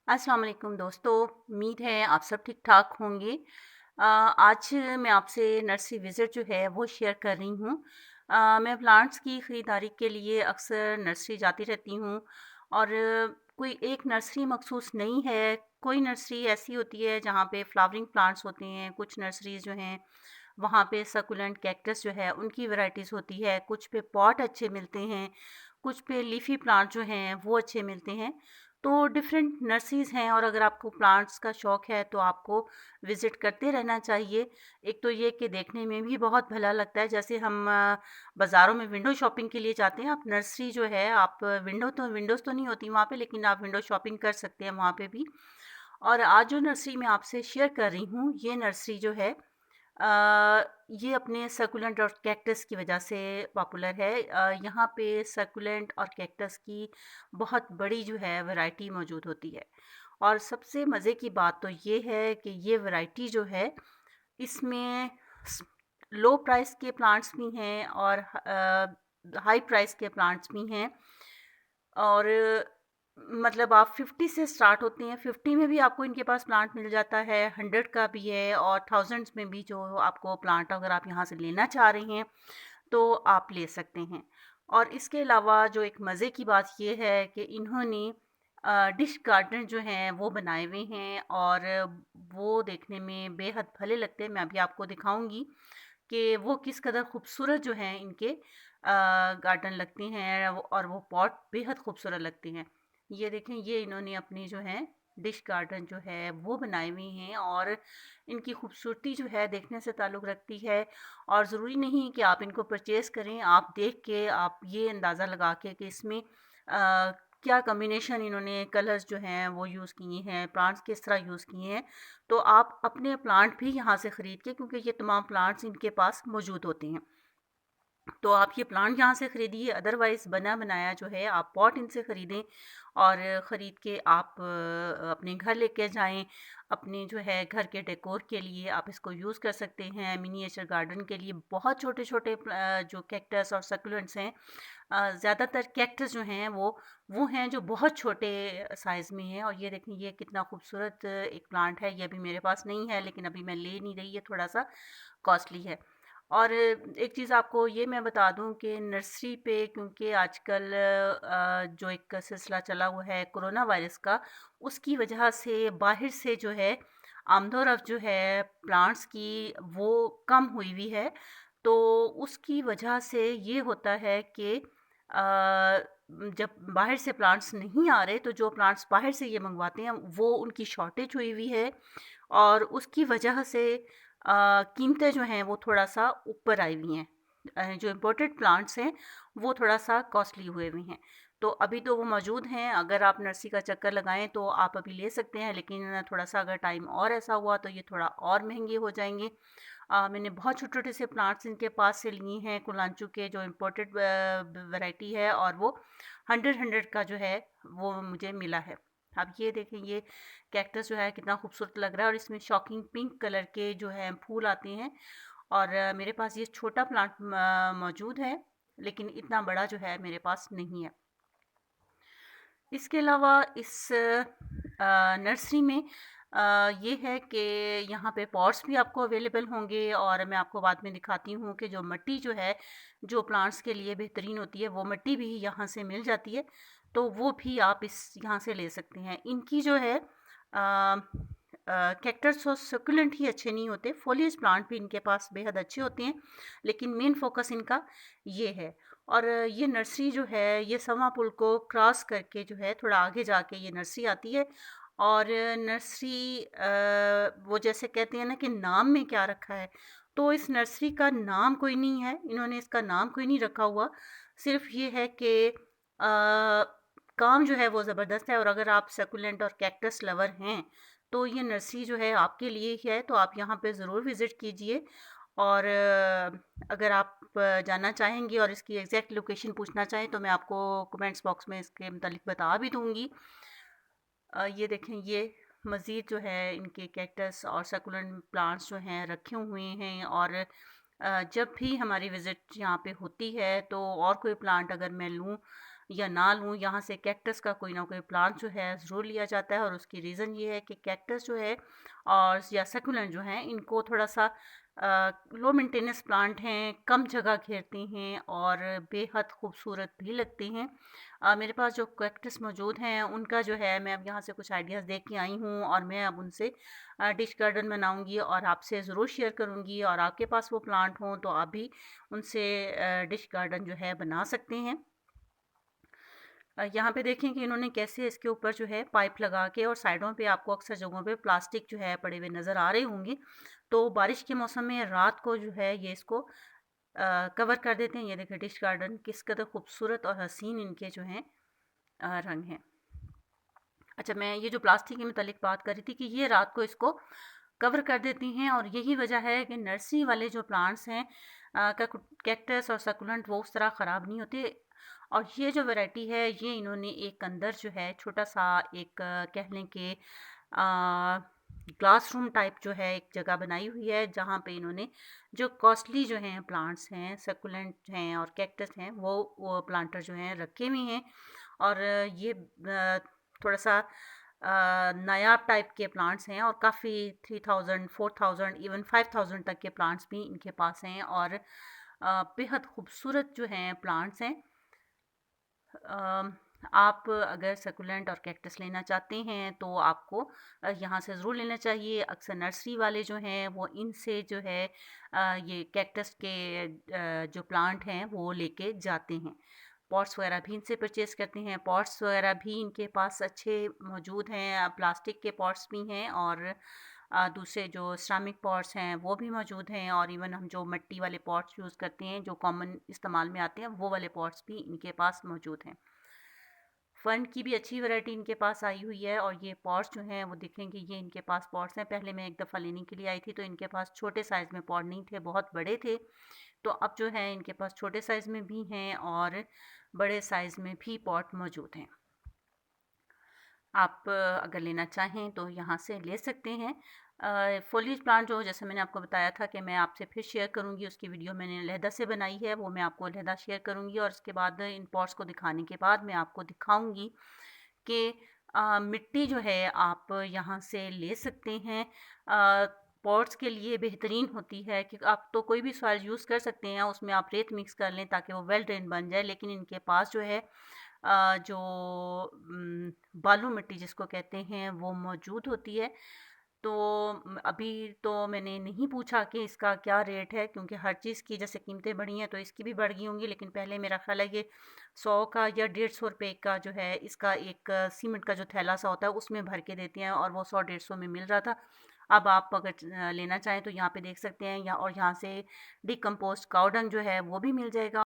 अस्सलाम वालेकुम दोस्तों, उम्मीद है आप सब ठीक-ठाक होंगे। आज मैं आपसे नर्सरी विज़िट जो है वो शेयर कर रही हूँ। मैं प्लांट्स की ख़रीदारी के लिए अक्सर नर्सरी जाती रहती हूँ और कोई एक नर्सरी मख़सूस नहीं है, कोई नर्सरी ऐसी होती है जहाँ पे फ्लावरिंग प्लांट्स होते हैं, कुछ नर्सरीज़ जो हैं वहाँ पे सकुलेंट कैक्टस जो है उनकी वैराइटीज़ होती है, कुछ पे पॉट अच्छे मिलते हैं, कुछ पे लीफ़ी प्लांट जो हैं वो अच्छे मिलते हैं। तो डिफरेंट नर्सरीज़ हैं और अगर आपको प्लांट्स का शौक़ है तो आपको विज़िट करते रहना चाहिए। एक तो ये कि देखने में भी बहुत भला लगता है, जैसे हम बाज़ारों में विंडो शॉपिंग के लिए जाते हैं, आप नर्सरी जो है आप विंडोज़ तो नहीं होती वहाँ पे, लेकिन आप विंडो शॉपिंग कर सकते हैं वहाँ पे भी। और आज जो नर्सरी मैं आपसे शेयर कर रही हूँ, ये नर्सरी जो है ये अपने सकुलेंट और कैक्टस की वजह से पॉपुलर है। यहाँ पे सकुलेंट और कैक्टस की बहुत बड़ी जो है वैरायटी मौजूद होती है और सबसे मज़े की बात तो ये है कि ये वैरायटी जो है इसमें लो प्राइस के प्लांट्स भी हैं और हाई प्राइस के प्लांट्स भी हैं और मतलब आप 50 से स्टार्ट होते हैं, 50 में भी आपको इनके पास प्लांट मिल जाता है, 100 का भी है और थाउज़ेंड्स में भी जो आपको प्लांट अगर आप यहाँ से लेना चाह रहे हैं, तो आप ले सकते हैं। और इसके अलावा जो एक मज़े की बात ये है कि इन्होंने डिश गार्डन जो हैं वो बनाए हुए हैं और वो देखने में बेहद भले लगते हैं। मैं अभी आपको दिखाऊँगी कि वो किस कदर खूबसूरत जो हैं इनके गार्डन लगते हैं और वो पॉट बेहद खूबसूरत लगते हैं। ये देखें, ये इन्होंने अपनी जो है डिश गार्डन जो है वो बनाए हुए हैं और इनकी खूबसूरती जो है देखने से ताल्लुक़ रखती है और ज़रूरी नहीं कि आप इनको परचेज़ करें, आप देख के आप ये अंदाज़ा लगा के कि इसमें क्या कॉम्बिनेशन इन्होंने कलर्स जो हैं वो यूज़ किए हैं, प्लांट्स किस तरह यूज़ किए हैं, तो आप अपने प्लांट भी यहाँ से ख़रीद के, क्योंकि ये तमाम प्लांट्स इनके पास मौजूद होते हैं, तो आप ये प्लांट यहाँ से ख़रीदिए। अदरवाइज़ बना बनाया जो है आप पॉट इनसे ख़रीदें और ख़रीद के आप अपने घर लेके जाएं। अपने जो है घर के डेकोर के लिए आप इसको यूज़ कर सकते हैं, मिनिएचर गार्डन के लिए बहुत छोटे छोटे जो कैक्टस और सकुलेंट्स हैं, ज़्यादातर कैक्टस जो हैं वो हैं जो बहुत छोटे साइज़ में हैं। और ये देखें, ये कितना खूबसूरत एक प्लांट है। ये अभी मेरे पास नहीं है, लेकिन अभी मैं ले नहीं रही, ये थोड़ा सा कॉस्टली है। और एक चीज़ आपको ये मैं बता दूं कि नर्सरी पे, क्योंकि आजकल जो एक सिलसिला चला हुआ है कोरोना वायरस का, उसकी वजह से बाहर से जो है आमदोरफ़्त जो है प्लांट्स की वो कम हुई हुई है। तो उसकी वजह से ये होता है कि जब बाहर से प्लांट्स नहीं आ रहे, तो जो प्लांट्स बाहर से ये मंगवाते हैं वो उनकी शॉर्टेज हुई हुई है और उसकी वजह से कीमतें जो हैं वो थोड़ा-सा ऊपर आई हुई हैं। जो इम्पोर्टेड प्लांट्स हैं वो थोड़ा-सा कॉस्टली हुए हुए हैं। तो अभी तो वो मौजूद हैं, अगर आप नर्सरी का चक्कर लगाएँ तो आप अभी ले सकते हैं, लेकिन थोड़ा-सा अगर टाइम और ऐसा हुआ तो ये थोड़ा और महँगे हो जाएँगे। मैंने बहुत छोटे-छोटे से प्लांट्स इनके पास से लिए हैं, कुलांचू के जो इम्पोर्टेड वैरायटी है, और वो 100 का जो है वो मुझे मिला है। अब ये देखें, ये कैक्टस जो है कितना खूबसूरत लग रहा है और इसमें शॉकिंग पिंक कलर के जो है फूल आते हैं। और मेरे पास ये छोटा प्लांट मौजूद है, लेकिन इतना बड़ा जो है मेरे पास नहीं है। इसके अलावा इस नर्सरी में ये है कि यहाँ पे पॉट्स भी आपको अवेलेबल होंगे और मैं आपको बाद में दिखाती हूँ कि जो मिट्टी जो है, जो प्लांट्स के लिए बेहतरीन होती है, वो मिट्टी भी यहाँ से मिल जाती है, तो वो भी आप इस यहाँ से ले सकते हैं। इनकी जो है कैक्टस और सक्यूलेंट ही अच्छे नहीं होते, फोलिएज प्लांट भी इनके पास बेहद अच्छे होते हैं, लेकिन मेन फोकस इनका ये है। और ये नर्सरी जो है ये समा पुल को क्रॉस करके जो है थोड़ा आगे जाके ये नर्सरी आती है। और नर्सरी वो जैसे कहते हैं ना कि नाम में क्या रखा है, तो इस नर्सरी का नाम कोई नहीं है, इन्होंने इसका नाम कोई नहीं रखा हुआ। सिर्फ ये है कि काम जो है वो ज़बरदस्त है और अगर आप सकुलेंट और कैक्टस लवर हैं तो ये नर्सरी जो है आपके लिए ही है, तो आप यहाँ पे ज़रूर विज़िट कीजिए। और अगर आप जानना चाहेंगी और इसकी एग्जैक्ट लोकेशन पूछना चाहें तो मैं आपको कमेंट्स बॉक्स में इसके मतलब बता भी दूंगी। ये देखें, ये मज़ीद जो है इनके कैक्टस और सकुलेंट प्लांट्स जो हैं रखे हुए हैं। और जब भी हमारी विज़िट यहाँ पे होती है तो और कोई प्लांट अगर मैं लूँ या ना लूँ, यहाँ से कैक्टस का कोई ना कोई प्लांट जो है ज़रूर लिया जाता है। और उसकी रीज़न ये है कि कैक्टस जो है और या सकुलेंट जो हैं, इनको थोड़ा-सा लो मेंटेनेंस प्लांट हैं, कम जगह घेरती हैं और बेहद खूबसूरत भी लगती हैं। मेरे पास जो कैक्टस मौजूद हैं, उनका जो है मैं अब यहाँ से कुछ आइडियाज़ दे के आई हूँ और मैं अब उनसे डिश गार्डन बनाऊँगी और आपसे ज़रूर शेयर करूँगी। और आपके पास वो प्लांट हों तो आप भी उनसे डिश गार्डन जो है बना सकते हैं। यहाँ पे देखें कि इन्होंने कैसे इसके ऊपर जो है पाइप लगा के, और साइडों पे आपको अक्सर जगहों पे प्लास्टिक जो है पड़े हुए नज़र आ रहे होंगे। तो बारिश के मौसम में रात को जो है ये इसको कवर कर देते हैं। ये देखिए डिश गार्डन किस कदर खूबसूरत और हसीन इनके जो हैं रंग हैं। अच्छा, मैं ये जो प्लास्टिक के मतलब बात कर रही थी कि ये रात को इसको कवर कर देती हैं, और यही वजह है कि नर्सरी वाले जो प्लांट्स हैं कैक्टस और सक्युलेंट, वो उस तरह ख़राब नहीं होते। और ये जो वैरायटी है, ये इन्होंने एक अंदर जो है छोटा सा एक कह लें कि क्लासरूम टाइप जो है एक जगह बनाई हुई है, जहाँ पे इन्होंने जो कॉस्टली जो हैं प्लांट्स हैं, सक्युलेंट हैं और कैक्टस हैं, वो प्लांटर जो हैं रखे हुए हैं। और ये थोड़ा सा नायाब टाइप के प्लांट्स हैं और काफ़ी 3000 4000 इवन 5000 तक के प्लांट्स भी इनके पास हैं, और बेहद खूबसूरत जो हैं प्लांट्स हैं। आप अगर सकुलेंट और कैक्टस लेना चाहते हैं तो आपको यहाँ से ज़रूर लेना चाहिए। अक्सर नर्सरी वाले जो हैं वो इनसे जो है ये कैक्टस के जो प्लांट हैं वो लेके जाते हैं। पॉट्स वगैरह भी इनसे परचेज़ करते हैं। पॉट्स वगैरह भी इनके पास अच्छे मौजूद हैं। प्लास्टिक के पॉट्स भी हैं और दूसरे जो सिरामिक पॉट्स हैं वो भी मौजूद हैं, और इवन हम जो मिट्टी वाले पॉट्स यूज़ करते हैं जो कॉमन इस्तेमाल में आते हैं, वो वाले पॉट्स भी इनके पास मौजूद हैं। फ़र्न की भी अच्छी वैरायटी इनके पास आई हुई है, और ये पॉट्स जो हैं वो दिखेंगे, ये इनके पास पॉट्स हैं। पहले मैं एक दफ़ा लेने के लिए आई थी तो इनके पास छोटे साइज़ में पॉट नहीं थे, बहुत बड़े थे। तो अब जो है इनके पास छोटे साइज़ में भी हैं और बड़े साइज़ में भी पॉट मौजूद हैं। आप अगर लेना चाहें तो यहाँ से ले सकते हैं। फ़ोलिएज प्लांट जो जैसे मैंने आपको बताया था कि मैं आपसे फिर शेयर करूँगी, उसकी वीडियो मैंने अलहदा से बनाई है, वो मैं आपको अलहदा शेयर करूँगी। और उसके बाद इन पॉट्स को दिखाने के बाद मैं आपको दिखाऊँगी कि मिट्टी जो है आप यहाँ से ले सकते हैं। पॉट्स के लिए बेहतरीन होती है कि आप तो कोई भी सॉइल यूज़ कर सकते हैं, उसमें आप रेत मिक्स कर लें ताकि वो वेल ड्रेन बन जाए। लेकिन इनके पास जो है जो बालू मिट्टी जिसको कहते हैं वो मौजूद होती है। तो अभी तो मैंने नहीं पूछा कि इसका क्या रेट है, क्योंकि हर चीज़ की जैसे कीमतें बढ़ी हैं तो इसकी भी बढ़ गई होंगी। लेकिन पहले मेरा ख़्याल है ये 100 का या 150 रुपए का जो है इसका एक सीमेंट का जो थैला सा होता है उसमें भर के देते हैं, और वो 100 150 में मिल रहा था। अब आप अगर लेना चाहें तो यहाँ पे देख सकते हैं, या और यहाँ से डिकम्पोस्ट काव डंग जो है वो भी मिल जाएगा।